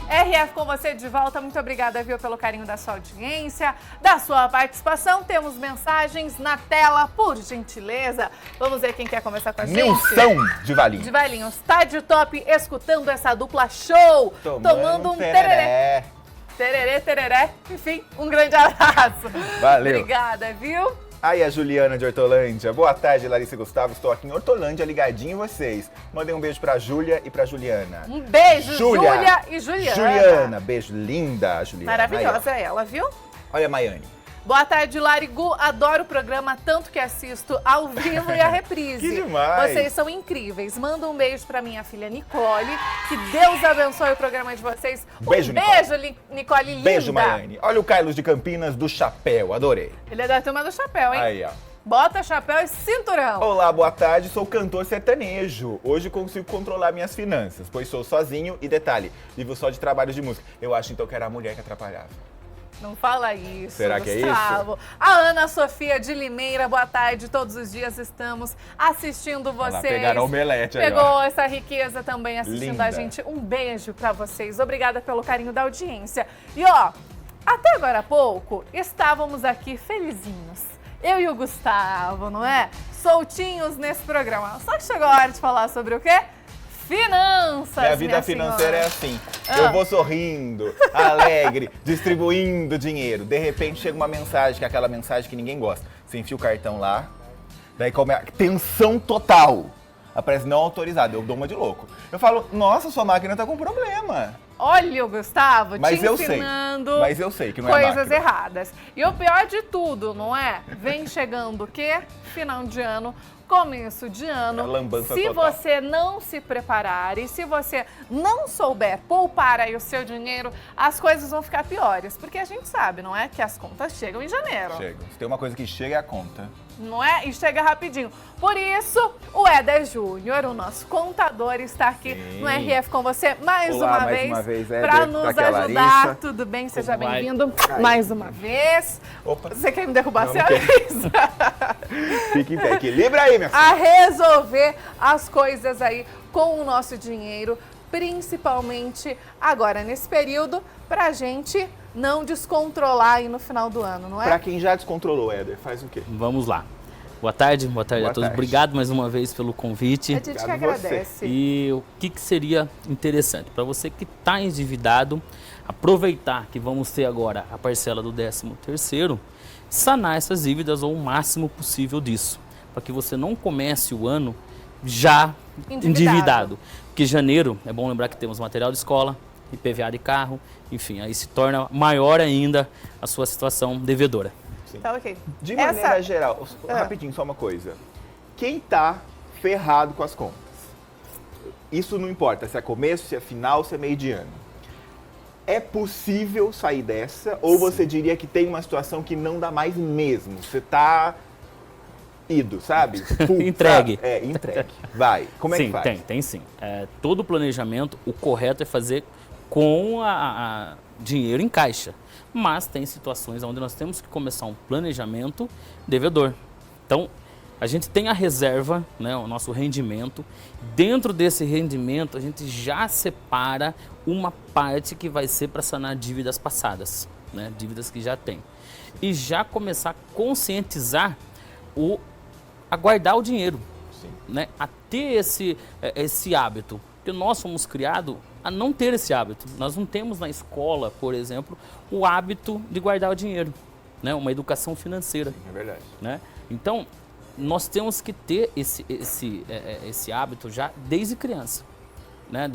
RF com você de volta, muito obrigada, viu, pelo carinho da sua audiência, da sua participação. Temos mensagens na tela, por gentileza. Vamos ver quem quer começar com a gente. Nilson de Valinhos. De Valinhos, tá de top, escutando essa dupla show, tomando um tereré. Tereré, tereré, enfim, um grande abraço. Valeu. Obrigada, viu? Aí a Juliana de Hortolândia. Boa tarde, Larissa e Gustavo. Estou aqui em Hortolândia, ligadinho em vocês. Mandei um beijo pra Júlia e pra Juliana. Um beijo, Júlia e Juliana. Juliana, beijo, linda, Juliana. Maravilhosa ela, viu? Olha a Maiane. Boa tarde, Larigu. Adoro o programa, tanto que assisto ao vivo e a reprise. Que demais! Vocês são incríveis. Manda um beijo pra minha filha Nicole. Que Deus abençoe o programa de vocês. Beijo, Nicole, linda. Beijo, Maiane. Olha o Carlos de Campinas do Chapéu, adorei. Ele é da turma do chapéu, hein? Aí, ó. Bota chapéu e cinturão. Olá, boa tarde, sou cantor sertanejo. Hoje consigo controlar minhas finanças, pois sou sozinho e, detalhe, vivo só de trabalhos de música. Eu acho então que era a mulher que atrapalhava. Não fala isso, Será que Gustavo. é isso? A Ana Sofia de Limeira, boa tarde. Todos os dias estamos assistindo vocês. Olha lá, pegaram omelete aí, Pegou ó. essa riqueza também assistindo Linda. a gente. Um beijo pra vocês. Obrigada pelo carinho da audiência. E ó, até agora há pouco, estávamos aqui felizinhos. Eu e o Gustavo, não é? Soltinhos nesse programa. Só que chegou a hora de falar sobre o quê? Finanças, Minha vida financeira é assim. Eu vou sorrindo, alegre, distribuindo dinheiro. De repente chega uma mensagem, que é aquela mensagem que ninguém gosta. Você enfia o cartão lá, daí começa tensão total. Aparece não autorizado, eu dou uma de louco. Eu falo, nossa, sua máquina tá com problema. Olha o Gustavo Mas te eu ensinando sei. Mas eu sei que não é coisas máquina. erradas. E o pior de tudo, não é? Vem chegando o quê? Final de ano, começo de ano. É lambança se total. você não se preparar e se você não souber poupar aí o seu dinheiro, as coisas vão ficar piores. Porque a gente sabe, não é? Que as contas chegam em janeiro. Chega. Se tem uma coisa que chega é a conta. Não é? E chega rapidinho. Por isso, o Éder Júnior, o nosso contador, está aqui Sim. no RF com você mais Olá, uma mais vez, uma vez, para Éder, nos tá aqui a ajudar. Larissa. Tudo bem? Seja Como vai? bem-vindo mais uma vez. Opa. Você quer me derrubar? Não, Você não quero. avisa. Fique em pé, equilibra aí, minha filha. A resolver as coisas aí com o nosso dinheiro, principalmente agora nesse período, pra gente não descontrolar aí no final do ano, não é? Pra quem já descontrolou, Éder, faz o quê? Vamos lá. Boa tarde a Boa todos. tarde. Obrigado mais uma vez pelo convite. A gente que Obrigado você. agradece. E o que seria interessante? Para você que está endividado, aproveitar que vamos ter agora a parcela do 13º, sanar essas dívidas ou o máximo possível disso. Para que você não comece o ano já endividado. Porque janeiro, é bom lembrar que temos material de escola, IPVA de carro, enfim, aí se torna maior ainda a sua situação devedora. Tá ok. De maneira geral, rapidinho, só uma coisa. Quem tá ferrado com as contas? Isso não importa se é começo, se é final, se é meio de ano. É possível sair dessa? Ou você diria que tem uma situação que não dá mais mesmo? Você tá ido, sabe? Full, Entregue. Sabe? É, entregue. Vai. Como é que faz? Tem sim. Todo planejamento, o correto é fazer com a dinheiro em caixa. Mas tem situações onde nós temos que começar um planejamento devedor. Então, a gente tem a reserva, né, o nosso rendimento. Dentro desse rendimento, a gente já separa uma parte que vai ser para sanar dívidas passadas, né, dívidas que já tem. E já começar a conscientizar a guardar o dinheiro, né, a ter esse hábito. Porque nós fomos criados a não ter esse hábito. Nós não temos na escola, por exemplo, o hábito de guardar o dinheiro, né? Uma educação financeira. É verdade. Né? Então, nós temos que ter esse hábito já desde criança, né?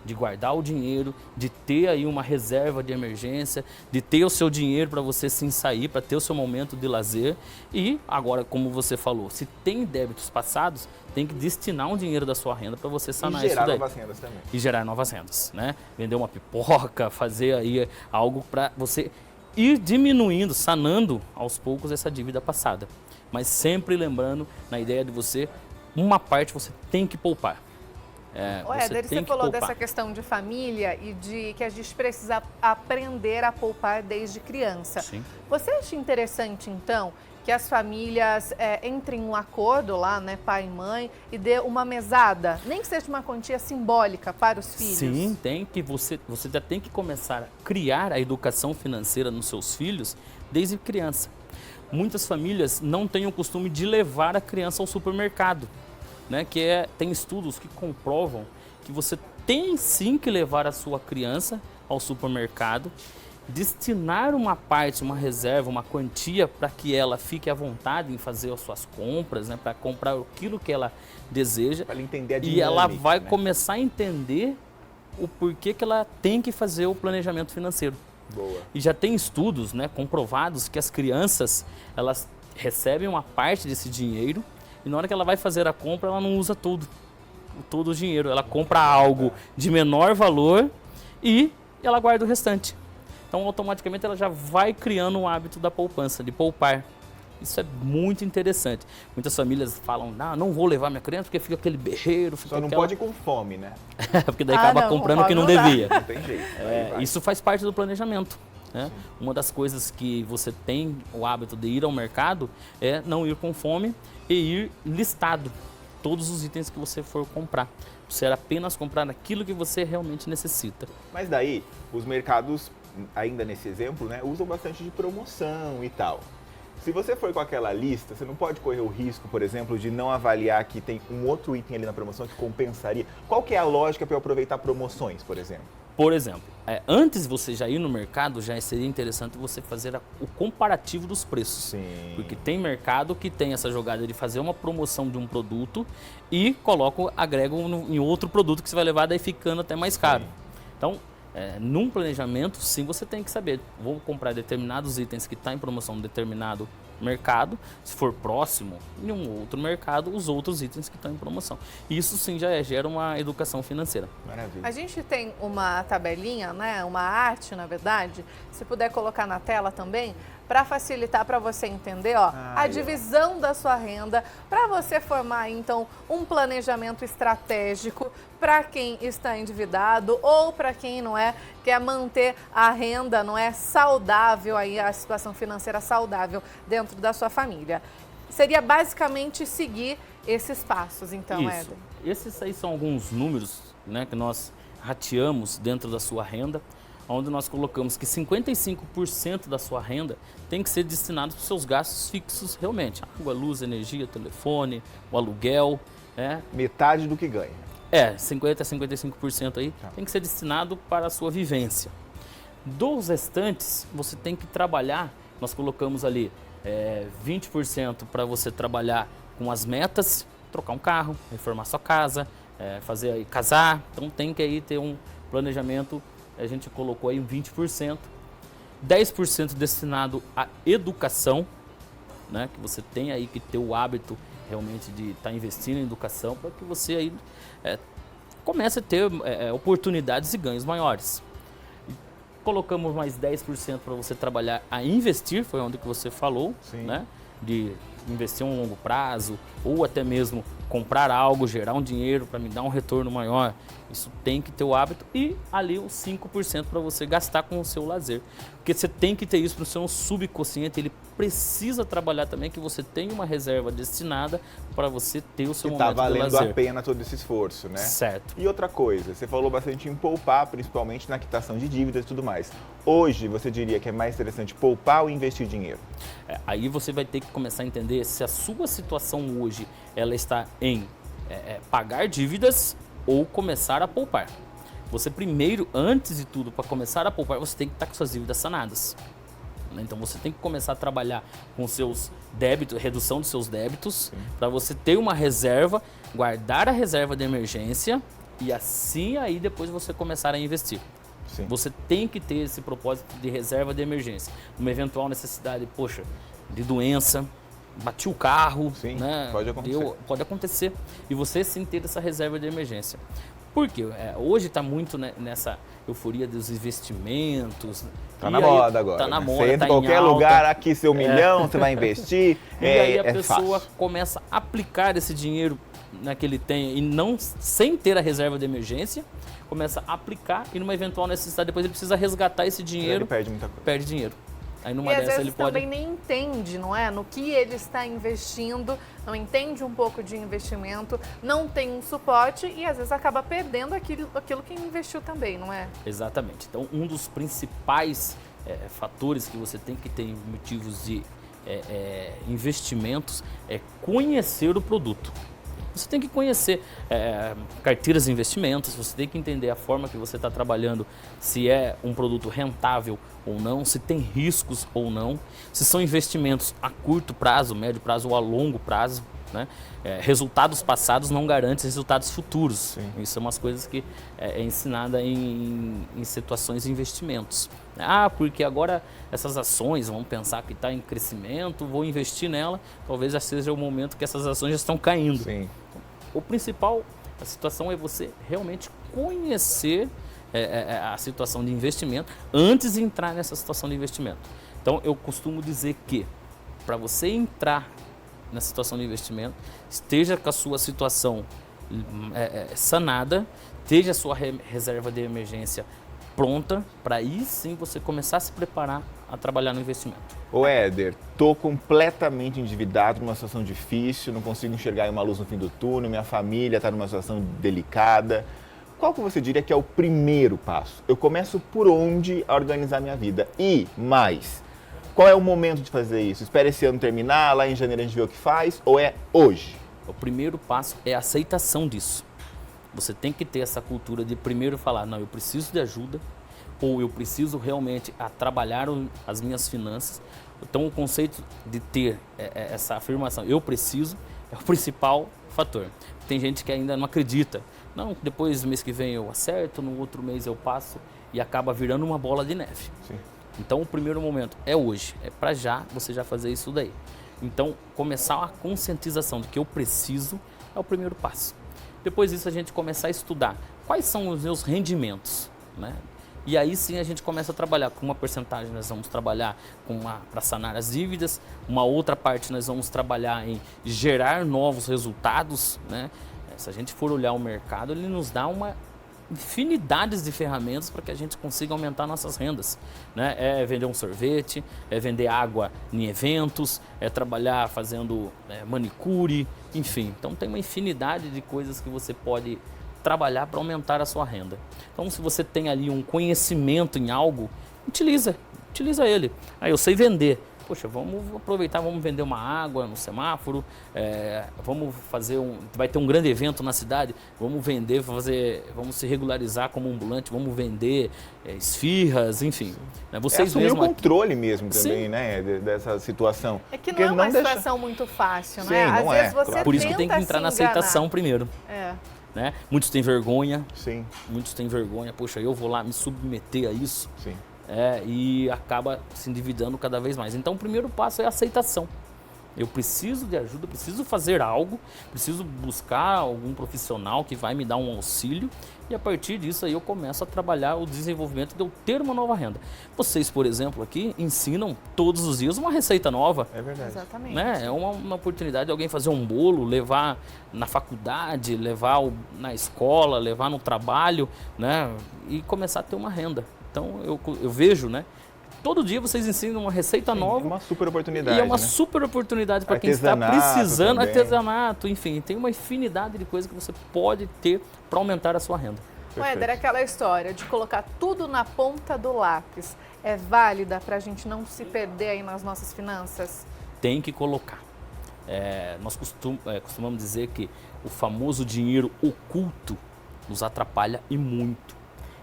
De guardar o dinheiro, de ter aí uma reserva de emergência, de ter o seu dinheiro para você sim sair, para ter o seu momento de lazer. E agora, como você falou, se tem débitos passados, tem que destinar um dinheiro da sua renda para você sanar isso daí. E gerar novas rendas também. E gerar novas rendas, né? Vender uma pipoca, fazer aí algo para você ir diminuindo, sanando aos poucos essa dívida passada. Mas sempre lembrando na ideia de você, uma parte você tem que poupar. Éder, você falou dessa questão de família e de que a gente precisa aprender a poupar desde criança. Sim. Você acha interessante, então, que as famílias entrem em um acordo lá, né, pai e mãe, e dê uma mesada, nem que seja uma quantia simbólica para os filhos? Sim, tem que você já tem que começar a criar a educação financeira nos seus filhos desde criança. Muitas famílias não têm o costume de levar a criança ao supermercado, né? Tem estudos que comprovam que você tem sim que levar a sua criança ao supermercado, destinar uma parte, uma reserva, uma quantia para que ela fique à vontade em fazer as suas compras, né? Para comprar aquilo que ela deseja. Para ela entender a dinâmica, e ela vai, né, começar a entender o porquê que ela tem que fazer o planejamento financeiro. Boa. E já tem estudos, né, comprovados que as crianças, elas recebem uma parte desse dinheiro e na hora que ela vai fazer a compra, ela não usa todo o dinheiro. Ela compra algo de menor valor e ela guarda o restante. Então, automaticamente, ela já vai criando o hábito da poupança, de poupar. Isso é muito interessante. Muitas famílias falam, não vou levar minha criança porque fica aquele berreiro. Só não pode ir com fome, né? Porque daí acaba comprando o que não devia. Não tem jeito. Isso faz parte do planejamento. Né? Uma das coisas que você tem o hábito de ir ao mercado é não ir com fome e ir listado todos os itens que você for comprar. Você apenas comprar aquilo que você realmente necessita. Mas daí, os mercados, ainda nesse exemplo, né, usam bastante de promoção e tal. Se você for com aquela lista, você não pode correr o risco, por exemplo, de não avaliar que tem um outro item ali na promoção que compensaria. Qual que é a lógica para eu aproveitar promoções, por exemplo? Por exemplo, antes de você já ir no mercado, já seria interessante você fazer o comparativo dos preços. Sim. Porque tem mercado que tem essa jogada de fazer uma promoção de um produto e agrega em outro produto que você vai levar, daí ficando até mais caro. Sim. Então, num planejamento, sim, você tem que saber, vou comprar determinados itens que estão em promoção em determinado mercado, se for próximo, em um outro mercado, os outros itens que estão em promoção. Isso sim já gera uma educação financeira. Maravilha. A gente tem uma tabelinha, né, uma arte, na verdade, se puder colocar na tela também, para facilitar para você entender a divisão da sua renda, para você formar então um planejamento estratégico para quem está endividado ou para quem não quer manter a renda, saudável, aí a situação financeira saudável dentro da sua família. Seria basicamente seguir esses passos, então, Isso. Éder. Esses aí são alguns números, né, que nós rateamos dentro da sua renda, onde nós colocamos que 55% da sua renda tem que ser destinado para os seus gastos fixos realmente. Água, luz, energia, telefone, o aluguel. Metade do que ganha. 50% a 55% aí tem que ser destinado para a sua vivência. Dos restantes, você tem que trabalhar, nós colocamos ali 20% para você trabalhar com as metas, trocar um carro, reformar sua casa, casar. Então tem que aí ter um planejamento. A gente colocou aí 20%, 10% destinado à educação, né? Que você tem aí que ter o hábito realmente de estar investindo em educação para que você aí comece a ter oportunidades e ganhos maiores. E colocamos mais 10% para você trabalhar a investir, foi onde que você falou, né? De investir a um longo prazo ou até mesmo comprar algo, gerar um dinheiro para me dar um retorno maior. Isso tem que ter o hábito e ali os 5% para você gastar com o seu lazer. Porque você tem que ter isso no seu subconsciente, ele precisa trabalhar também que você tenha uma reserva destinada para você ter o seu momento de lazer. Está valendo a pena todo esse esforço, né? Certo. E outra coisa, você falou bastante em poupar, principalmente na quitação de dívidas e tudo mais. Hoje, você diria que é mais interessante poupar ou investir dinheiro? Aí você vai ter que começar a entender se a sua situação hoje ela está em pagar dívidas ou começar a poupar. Você primeiro, antes de tudo, para começar a poupar, você tem que estar com suas dívidas sanadas. Então você tem que começar a trabalhar com seus débitos, redução dos seus débitos, para você ter uma reserva, guardar a reserva de emergência e assim aí depois você começar a investir. Sim. Você tem que ter esse propósito de reserva de emergência. Uma eventual necessidade, de doença, bati o carro, sim, né? Pode acontecer. E você sim ter essa reserva de emergência. Por quê? Hoje está muito nessa euforia dos investimentos. Está na moda agora. Está na moda, você entra em qualquer lugar, aqui seu milhão, você vai investir. E aí a pessoa começa a aplicar esse dinheiro que ele tem e sem ter a reserva de emergência, começa a aplicar e numa eventual necessidade depois ele precisa resgatar esse dinheiro. Ele perde muita coisa. Perde dinheiro. Aí numa E às dessa vezes ele pode... também nem entende, não é? No que ele está investindo, não entende um pouco de investimento, não tem um suporte e às vezes acaba perdendo aquilo que investiu também, não é? Exatamente. Então, um dos principais fatores que você tem que ter em motivos de investimentos é conhecer o produto. Você tem que conhecer carteiras de investimentos, você tem que entender a forma que você está trabalhando, se é um produto rentável ou não, se tem riscos ou não, se são investimentos a curto prazo, médio prazo ou a longo prazo. Né? Resultados passados não garantem resultados futuros. Sim. Isso é umas coisas que é ensinada em situações de investimentos. Porque agora essas ações, vamos pensar que está em crescimento, vou investir nela, talvez já seja o momento que essas ações já estão caindo. Sim. O principal, a situação é você realmente conhecer a situação de investimento antes de entrar nessa situação de investimento. Então eu costumo dizer que para você entrar na situação de investimento, esteja com a sua situação sanada, esteja a sua reserva de emergência pronta, para aí sim você começar a se preparar a trabalhar no investimento. Ô Éder, tô completamente endividado, numa situação difícil, não consigo enxergar uma luz no fim do túnel, minha família está numa situação delicada. Qual que você diria que é o primeiro passo? Eu começo por onde a organizar minha vida? E mais, qual é o momento de fazer isso? Espera esse ano terminar, lá em janeiro a gente vê o que faz, ou é hoje? O primeiro passo é a aceitação disso. Você tem que ter essa cultura de primeiro falar, não, eu preciso de ajuda, ou eu preciso realmente trabalhar as minhas finanças. Então o conceito de ter essa afirmação, eu preciso, é o principal fator. Tem gente que ainda não acredita. Não, depois do mês que vem eu acerto, no outro mês eu passo e acaba virando uma bola de neve. Sim. Então o primeiro momento é hoje, é para já você já fazer isso daí. Então começar a conscientização de que eu preciso é o primeiro passo. Depois disso a gente começar a estudar quais são os meus rendimentos, né? E aí sim a gente começa a trabalhar com uma porcentagem, nós vamos trabalhar para sanar as dívidas, uma outra parte nós vamos trabalhar em gerar novos resultados, né? Se a gente for olhar o mercado, ele nos dá uma infinidades de ferramentas para que a gente consiga aumentar nossas rendas, né? É vender um sorvete, é vender água em eventos, é trabalhar fazendo manicure, enfim. Então tem uma infinidade de coisas que você pode trabalhar para aumentar a sua renda. Então se você tem ali um conhecimento em algo, utiliza ele. Eu sei vender. Poxa, vamos aproveitar, vamos vender uma água no semáforo, vai ter um grande evento na cidade, vamos vamos se regularizar como ambulante, vamos vender esfirras, enfim. Né? Vocês assumir mesmo o controle mesmo também, sim, né, dessa situação. É que não é uma situação muito fácil, né? Sim, Às vezes você claro. Por isso que tem que entrar na aceitação primeiro. Né? Muitos têm vergonha. Sim. Muitos têm vergonha. Poxa, eu vou lá me submeter a isso. Sim. E acaba se endividando cada vez mais. Então o primeiro passo é a aceitação. Eu preciso de ajuda, preciso fazer algo, preciso buscar algum profissional que vai me dar um auxílio e a partir disso aí eu começo a trabalhar o desenvolvimento de eu ter uma nova renda. Vocês, por exemplo, aqui ensinam todos os dias uma receita nova. É verdade. Exatamente. Né? É uma oportunidade de alguém fazer um bolo, levar na faculdade, levar na escola, levar no trabalho, né? E começar a ter uma renda. Então eu vejo, né? Todo dia vocês ensinam uma receita nova. É uma super oportunidade. E é uma né? super oportunidade para quem está precisando, também. Artesanato, enfim, tem uma infinidade de coisas que você pode ter para aumentar a sua renda. Éder, aquela história de colocar tudo na ponta do lápis é válida para a gente não se perder aí nas nossas finanças? Tem que colocar. Nós costumamos dizer que o famoso dinheiro oculto nos atrapalha e muito.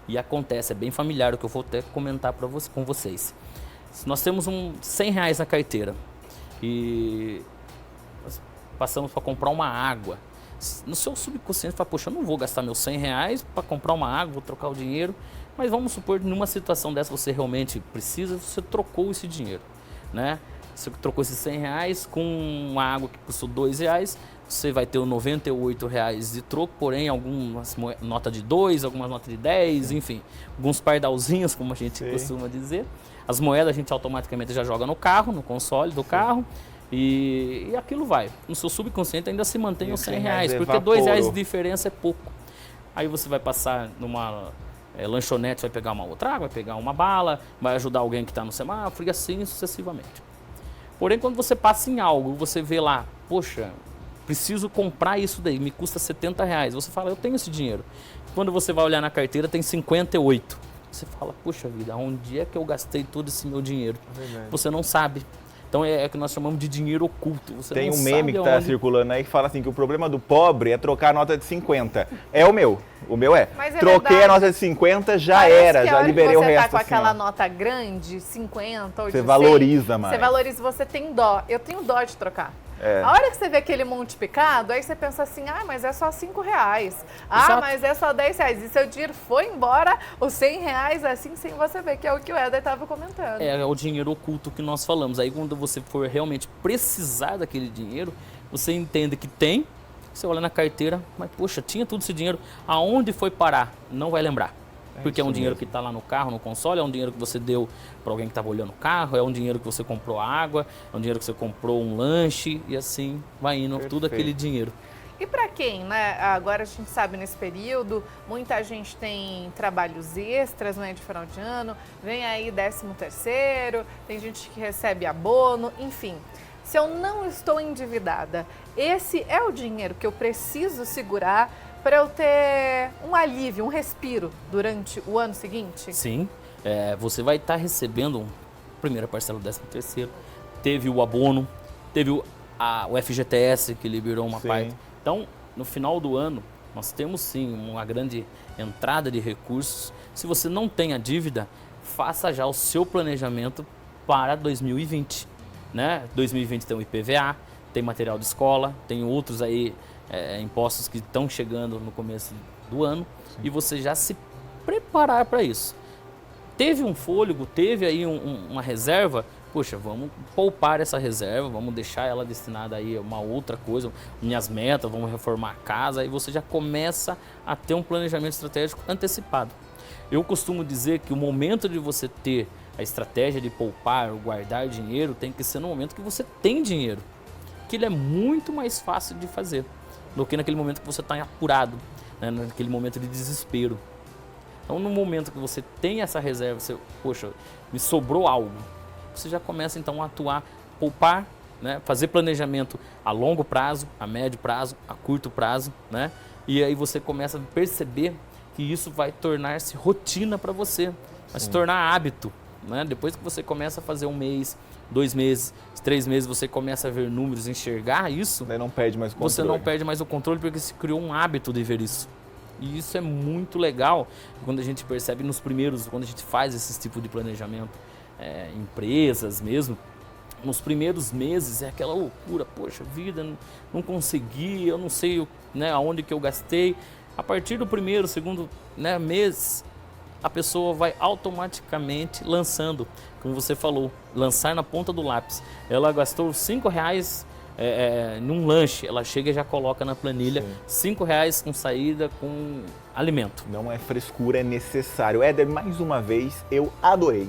E acontece, é bem familiar o que eu vou até comentar com vocês. Se nós temos R$100 na carteira e nós passamos para comprar uma água, no seu subconsciente fala, poxa, eu não vou gastar meus R$100 para comprar uma água, vou trocar o dinheiro, mas vamos supor que numa situação dessa você realmente precisa, você trocou esse dinheiro, né? Você trocou esses R$100 com uma água que custou R$2, você vai ter os R$98 de troco, porém algumas notas de 2, algumas notas de 10, enfim, alguns pardalzinhos, como a gente costuma dizer. As moedas a gente automaticamente já joga no carro, no console do carro, e aquilo vai. No seu subconsciente ainda se mantém os R$100, porque R$2 de diferença é pouco. Aí você vai passar lanchonete vai pegar uma outra água, vai pegar uma bala, vai ajudar alguém que está no semáforo e assim sucessivamente. Porém, quando você passa em algo, você vê lá, poxa, preciso comprar isso daí, me custa R$70. Você fala, eu tenho esse dinheiro. Quando você vai olhar na carteira, tem 58. Você fala, poxa vida, onde é que eu gastei todo esse meu dinheiro? Você não sabe. Então é o que nós chamamos de dinheiro oculto. Você tem não um meme sabe que está onde... circulando aí que fala assim que o problema do pobre é trocar a nota de 50. É o meu. O meu é. Mas é Troquei verdade. a nota de 50, já Parece era, que a já hora que liberei o você resto. tá com assim, aquela ó. nota grande, 50 ou de Você 100, valoriza mais. Você valoriza, você tem dó. Eu tenho dó de trocar. É. A hora que você vê aquele multiplicado, aí você pensa assim, mas é só R$5. Exato. Mas é só R$10. E seu dinheiro foi embora, os R$100, assim, sem você ver, que é o que o Éder estava comentando. É o dinheiro oculto que nós falamos. Aí quando você for realmente precisar daquele dinheiro, você entende que tem, você olha na carteira, mas poxa, tinha todo esse dinheiro, aonde foi parar? Não vai lembrar. Porque é um isso dinheiro mesmo. que está lá no carro, no console, é um dinheiro que você deu para alguém que estava olhando o carro, é um dinheiro que você comprou água, é um dinheiro que você comprou um lanche e assim vai indo tudo Perfeito. aquele dinheiro. E para quem, né? Agora a gente sabe nesse período, muita gente tem trabalhos extras, né, de final de ano, vem aí 13º, tem gente que recebe abono, enfim. Se eu não estou endividada, esse é o dinheiro que eu preciso segurar para eu ter um alívio, um respiro durante o ano seguinte? Sim, você vai estar recebendo a primeira parcela do 13º, teve o abono, teve o FGTS que liberou uma Sim. parte. Então, no final do ano, nós temos sim uma grande entrada de recursos. Se você não tem a dívida, faça já o seu planejamento para 2020. Né? 2020 tem o IPVA, tem material de escola, tem outros aí impostos que estão chegando no começo do ano. Sim. E você já se preparar para isso. Teve um fôlego, teve aí uma reserva, poxa, vamos poupar essa reserva, vamos deixar ela destinada aí a uma outra coisa, minhas metas, vamos reformar a casa, e você já começa a ter um planejamento estratégico antecipado. Eu costumo dizer que o momento de você ter a estratégia de poupar ou guardar dinheiro tem que ser no momento que você tem dinheiro, que ele é muito mais fácil de fazer do que naquele momento que você está apurado, né, naquele momento de desespero. Então, no momento que você tem essa reserva, você, poxa, me sobrou algo, você já começa então a atuar, poupar, né, fazer planejamento a longo prazo, a médio prazo, a curto prazo, né, e aí você começa a perceber que isso vai tornar-se rotina para você, vai se tornar hábito. Né? Depois que você começa a fazer 1 mês, 2 meses, 3 meses, você começa a ver números, enxergar isso, Daí não perde mais o controle. você não perde mais o controle porque se criou um hábito de ver isso. E isso é muito legal quando a gente percebe nos primeiros, quando a gente faz esse tipo de planejamento, empresas mesmo, nos primeiros meses é aquela loucura, poxa vida, não consegui, eu não sei, né, aonde que eu gastei. A partir do primeiro, segundo, né, mês, a pessoa vai automaticamente lançando, como você falou, lançar na ponta do lápis. Ela gastou R$5 num lanche, ela chega e já coloca na planilha R$5 com saída, com alimento. Não é frescura, é necessário. Éder, mais uma vez, eu adorei.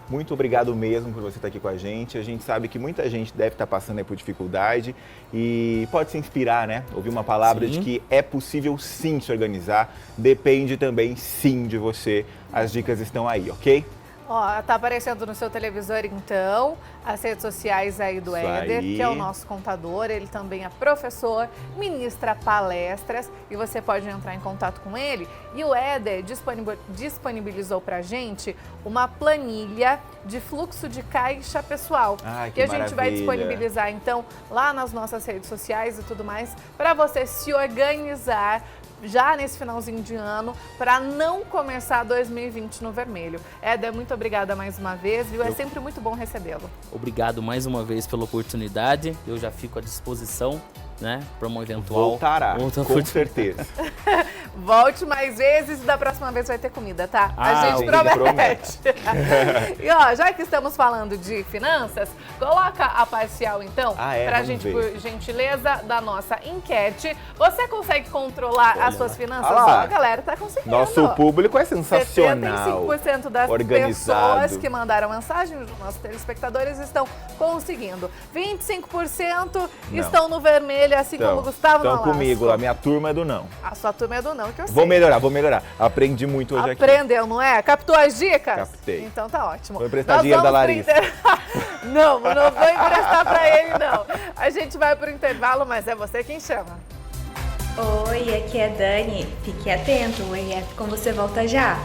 Muito obrigado mesmo por você estar aqui com a gente. A gente sabe que muita gente deve estar passando aí por dificuldade e pode se inspirar, né? Ouvir uma palavra de que é possível sim se organizar. Depende também sim de você. As dicas estão aí, ok? Ó, tá aparecendo no seu televisor, então, as redes sociais aí do Isso Éder, aí. que é o nosso contador. Ele também é professor, ministra palestras e você pode entrar em contato com ele. E o Éder disponibilizou pra gente uma planilha de fluxo de caixa pessoal. Ai, que que a gente vai maravilha. disponibilizar, então, lá nas nossas redes sociais e tudo mais, para você se organizar já nesse finalzinho de ano, para não começar 2020 no vermelho. Éder, muito obrigada mais uma vez, viu? É sempre muito bom recebê-lo. Obrigado mais uma vez pela oportunidade. Eu já fico à disposição, né, para uma eventual Voltará, outra com oportunidade. certeza. Volte mais vezes e da próxima vez vai ter comida, tá? Ah, a gente promete. promete. E ó, já que estamos falando de finanças, coloca a parcial então, pra vamos gente, ver. por gentileza, da nossa enquete. Você consegue controlar as suas finanças? Ah lá. Ó, a galera tá conseguindo. Nosso público é sensacional. 75% das Organizado. pessoas que mandaram mensagem, os nossos telespectadores, estão conseguindo. 25% estão no vermelho, assim como o Gustavo Então Nolasco. comigo, a minha turma é do não. A sua turma é do não. não, que eu sei. Vou melhorar. Aprendi muito hoje aqui. Aprendeu, não é? Captou as dicas? Captei. Então tá ótimo. Vou emprestar dinheiro da Larissa. Não vou emprestar pra ele, não. A gente vai pro intervalo, mas é você quem chama. Oi, aqui é a Dani. Fique atento, o EF com você volta já.